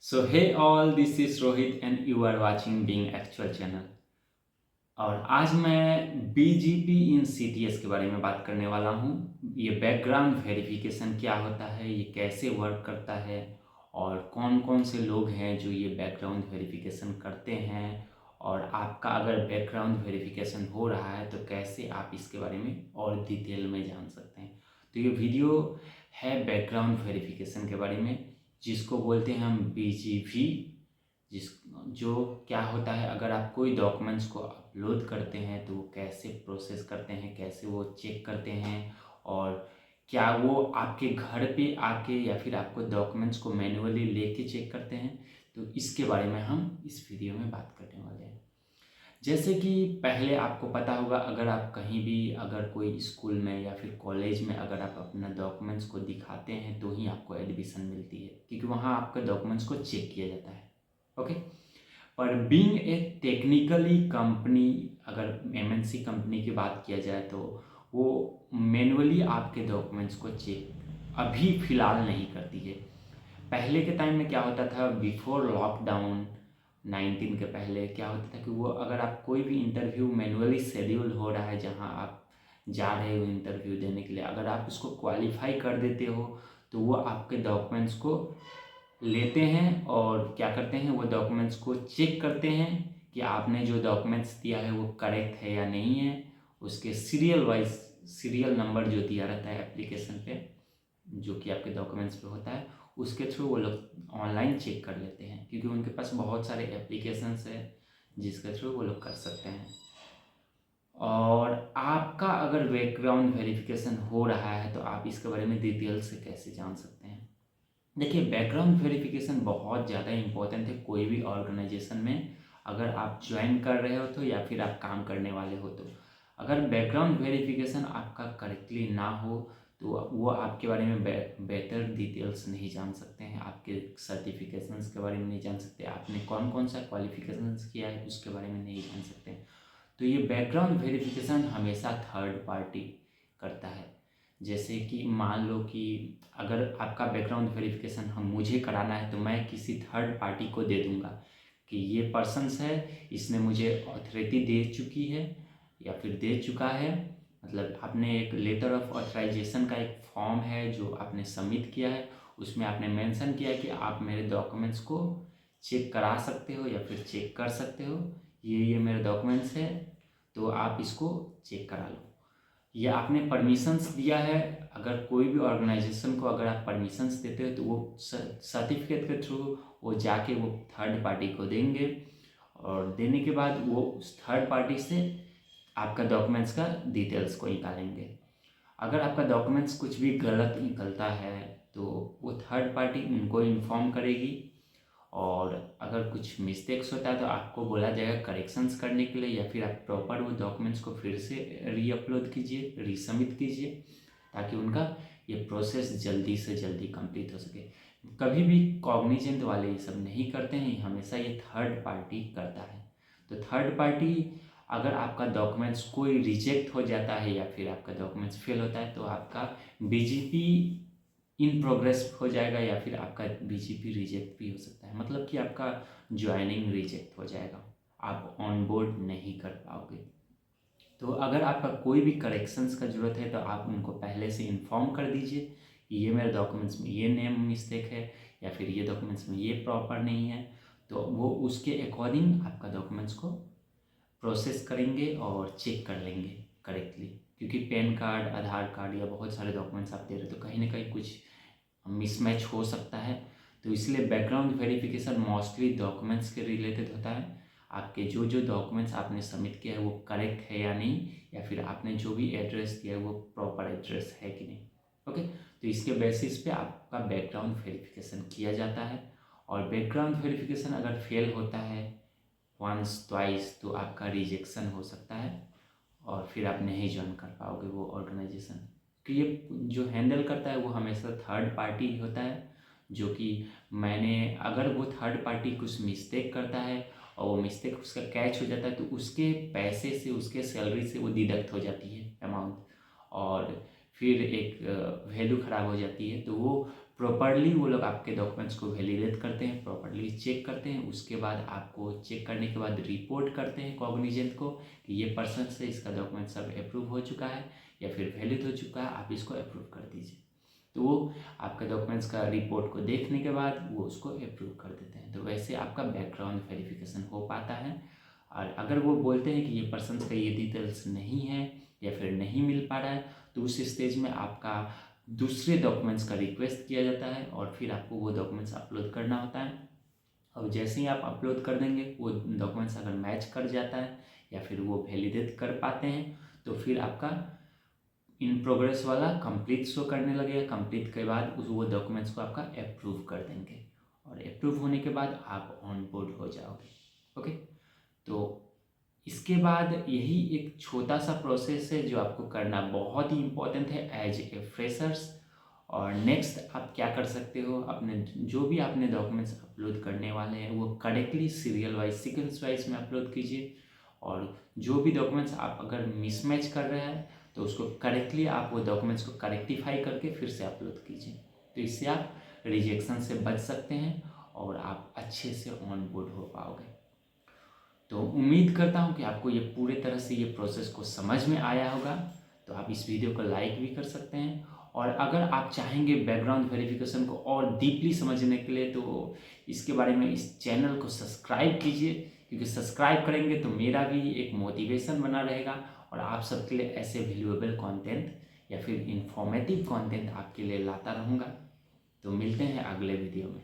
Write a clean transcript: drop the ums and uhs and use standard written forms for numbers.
So hey all, this is Rohit and you are watching Being Actual channel। और आज मैं BGP इन CTS के बारे में बात करने वाला हूँ। ये बैकग्राउंड वेरिफिकेशन क्या होता है, ये कैसे वर्क करता है और कौन कौन से लोग हैं जो ये बैकग्राउंड वेरिफिकेशन करते हैं, और आपका अगर बैकग्राउंड वेरिफिकेशन हो रहा है तो कैसे आप इसके बारे में और डिटेल में जान सकते हैं। तो ये वीडियो है बैकग्राउंड वेरिफिकेशन के बारे में, जिसको बोलते हैं हम BGV। जिस जो क्या होता है, अगर आप कोई डॉक्यूमेंट्स को अपलोड करते हैं तो वो कैसे प्रोसेस करते हैं, कैसे वो चेक करते हैं, और क्या वो आपके घर पे आके या फिर आपको डॉक्यूमेंट्स को मैन्युअली लेके चेक करते हैं। तो इसके बारे में हम इस वीडियो में बात करने वाले हैं। जैसे कि पहले आपको पता होगा, अगर आप कहीं भी अगर कोई स्कूल में या फिर कॉलेज में अगर आप अपना डॉक्यूमेंट्स को दिखाते हैं तो ही आपको एडमिशन मिलती है, क्योंकि वहाँ आपके डॉक्यूमेंट्स को चेक किया जाता है। ओके। पर बीइंग ए टेक्निकली कंपनी, अगर MNC कंपनी की बात किया जाए तो वो मैन्युअली आपके डॉक्यूमेंट्स को चेक अभी फ़िलहाल नहीं करती है। पहले के टाइम में क्या होता था, बिफोर लॉकडाउन 19 के पहले क्या होता था कि वो अगर आप कोई भी इंटरव्यू मैन्युअली शेड्यूल हो रहा है, जहाँ आप जा रहे हो इंटरव्यू देने के लिए, अगर आप उसको क्वालिफाई कर देते हो तो वो आपके डॉक्यूमेंट्स को लेते हैं और क्या करते हैं, वो डॉक्यूमेंट्स को चेक करते हैं कि आपने जो डॉक्यूमेंट्स दिया है वो करेक्ट है या नहीं है। उसके सीरियल वाइज सीरियल नंबर जो दिया रहता है एप्लीकेशन पे, जो कि आपके डॉक्यूमेंट्स पे होता है, उसके थ्रू वो लोग ऑनलाइन चेक कर लेते हैं, क्योंकि उनके पास बहुत सारे एप्लीकेशंस है जिसके थ्रू वो लोग कर सकते हैं। और आपका अगर बैकग्राउंड वेरिफिकेशन हो रहा है तो आप इसके बारे में डिटेल से कैसे जान सकते हैं। देखिए, बैकग्राउंड वेरिफिकेशन बहुत ज़्यादा इम्पोर्टेंट है कोई भी ऑर्गेनाइजेशन में, अगर आप ज्वाइन कर रहे हो तो या फिर आप काम करने वाले हो तो। अगर बैकग्राउंड वेरिफिकेशन आपका करेक्टली ना हो तो वो आपके बारे में बेटर डिटेल्स नहीं जान सकते हैं, आपके सर्टिफिकेशंस के बारे में नहीं जान सकते, आपने कौन कौन सा क्वालिफिकेशंस किया है उसके बारे में नहीं जान सकते। तो ये बैकग्राउंड वेरिफिकेशन हमेशा थर्ड पार्टी करता है। जैसे कि मान लो कि अगर आपका बैकग्राउंड वेरिफिकेशन हम मुझे कराना है तो मैं किसी थर्ड पार्टी को दे दूंगा कि ये पर्सन्स है, इसने मुझे अथॉरिटी दे चुकी है या फिर दे चुका है। मतलब आपने एक लेटर ऑफ ऑथराइजेशन का एक फॉर्म है जो आपने सबमिट किया है, उसमें आपने मेंशन किया है कि आप मेरे डॉक्यूमेंट्स को चेक करा सकते हो या फिर चेक कर सकते हो, ये मेरे डॉक्यूमेंट्स है, तो आप इसको चेक करा लो। ये आपने परमिशंस दिया है। अगर कोई भी ऑर्गेनाइजेशन को अगर आप परमिशंस देते हो तो वो सर्टिफिकेट के थ्रू वो जाके वो थर्ड पार्टी को देंगे, और देने के बाद वो उस थर्ड पार्टी से आपका डॉक्यूमेंट्स का डिटेल्स को निकालेंगे। अगर आपका डॉक्यूमेंट्स कुछ भी गलत निकलता है तो वो थर्ड पार्टी उनको इन्फॉर्म करेगी, और अगर कुछ मिस्टेक्स होता है तो आपको बोला जाएगा करेक्शंस करने के लिए, या फिर आप प्रॉपर वो डॉक्यूमेंट्स को फिर से रीअपलोड कीजिए, रीसबमिट कीजिए, ताकि उनका ये प्रोसेस जल्दी से जल्दी कंप्लीट हो सके। कभी भी कॉग्निजेंट वाले ये सब नहीं करते हैं, हमेशा ये थर्ड पार्टी करता है। तो थर्ड पार्टी, अगर आपका डॉक्यूमेंट्स कोई रिजेक्ट हो जाता है या फिर आपका डॉक्यूमेंट्स फेल होता है तो आपका BGP इन प्रोग्रेस हो जाएगा, या फिर आपका BGP रिजेक्ट भी हो सकता है, मतलब कि आपका ज्वाइनिंग रिजेक्ट हो जाएगा, आप ऑन बोर्ड नहीं कर पाओगे। तो अगर आपका कोई भी करेक्शंस का ज़रूरत है तो आप उनको पहले से इन्फॉर्म कर दीजिए कि ये मेरे डॉक्यूमेंट्स में ये नेम मिस्टेक है या फिर ये डॉक्यूमेंट्स में ये प्रॉपर नहीं है, तो वो उसके अकॉर्डिंग आपका डॉक्यूमेंट्स को प्रोसेस करेंगे और चेक कर लेंगे करेक्टली। क्योंकि पैन कार्ड, आधार कार्ड या बहुत सारे डॉक्यूमेंट्स आप दे रहे हो तो कहीं ना कहीं कुछ मिसमैच हो सकता है। तो इसलिए बैकग्राउंड वेरिफिकेशन मोस्टली डॉक्यूमेंट्स के रिलेटेड होता है। आपके जो जो डॉक्यूमेंट्स आपने सबमिट किया है वो करेक्ट है या नहीं, या फिर आपने जो भी एड्रेस दिया है वो प्रॉपर एड्रेस है कि नहीं। ओके। तो इसके बेसिस पे आपका बैकग्राउंड वेरिफिकेशन किया जाता है, और बैकग्राउंड वेरिफिकेशन अगर फेल होता है वंस ट्वाइस तो आपका रिजेक्शन हो सकता है, और फिर आप नहीं ज्वाइन कर पाओगे वो ऑर्गेनाइजेशन। कि ये जो हैंडल करता है वो हमेशा थर्ड पार्टी होता है, जो कि मैंने, अगर वो थर्ड पार्टी कुछ मिस्टेक करता है और वो मिस्टेक उसका कैच हो जाता है तो उसके पैसे से, उसके सैलरी से वो डिडक्ट हो जाती है अमाउंट, और फिर एक वैल्यू ख़राब हो जाती है। तो वो प्रॉपरली वो लोग आपके डॉक्यूमेंट्स को वैलिडेट करते हैं, प्रॉपरली प्रॉपरली चेक करते हैं। उसके बाद आपको चेक करने के बाद रिपोर्ट करते हैं कॉग्निजेंट को कि ये पर्सन से इसका डॉक्यूमेंट सब अप्रूव हो चुका है या फिर वैलिड हो चुका है, आप इसको अप्रूव कर दीजिए। तो वो आपका डॉक्यूमेंट्स का रिपोर्ट को देखने के बाद वो उसको अप्रूव कर देते हैं। तो वैसे आपका बैकग्राउंड वेरिफिकेशन हो पाता है। और अगर वो बोलते हैं कि ये पर्सन का ये डिटेल्स नहीं है या फिर नहीं मिल पा रहा है, तो उस स्टेज में आपका दूसरे डॉक्यूमेंट्स का रिक्वेस्ट किया जाता है और फिर आपको वो डॉक्यूमेंट्स अपलोड करना होता है। और जैसे ही आप अपलोड कर देंगे, वो डॉक्यूमेंट्स अगर मैच कर जाता है या फिर वो वैलिडेट कर पाते हैं, तो फिर आपका इन प्रोग्रेस वाला कंप्लीट शो करने लगेगा। कंप्लीट के बाद उस वो डॉक्यूमेंट्स को आपका अप्रूव कर देंगे और अप्रूव होने के बाद आप ऑन बोर्ड हो जाओगे। ओके, तो इसके बाद यही एक छोटा सा प्रोसेस है जो आपको करना बहुत ही इम्पोर्टेंट है एज ए फ्रेशर्स। और नेक्स्ट आप क्या कर सकते हो, अपने जो भी आपने डॉक्यूमेंट्स अपलोड करने वाले हैं वो correctly serial wise sequence wise में अपलोड कीजिए। और जो भी डॉक्यूमेंट्स आप अगर मिसमैच कर रहे हैं तो उसको करेक्टली आप वो डॉक्यूमेंट्स को करेक्टिफाई करके फिर से अपलोड कीजिए। तो इससे आप रिजेक्शन से बच सकते हैं और आप अच्छे से ऑन बोर्ड हो पाओगे। तो उम्मीद करता हूँ कि आपको ये पूरे तरह से ये प्रोसेस को समझ में आया होगा। तो आप इस वीडियो को लाइक भी कर सकते हैं। और अगर आप चाहेंगे बैकग्राउंड वेरिफिकेशन को और डीपली समझने के लिए, तो इसके बारे में इस चैनल को सब्सक्राइब कीजिए, क्योंकि सब्सक्राइब करेंगे तो मेरा भी एक मोटिवेशन बना रहेगा और आप सबके लिए ऐसे वैल्यूएबल कंटेंट या फिर इंफॉर्मेटिव कंटेंट आपके लिए लाता रहूँगा। तो मिलते हैं अगले वीडियो में।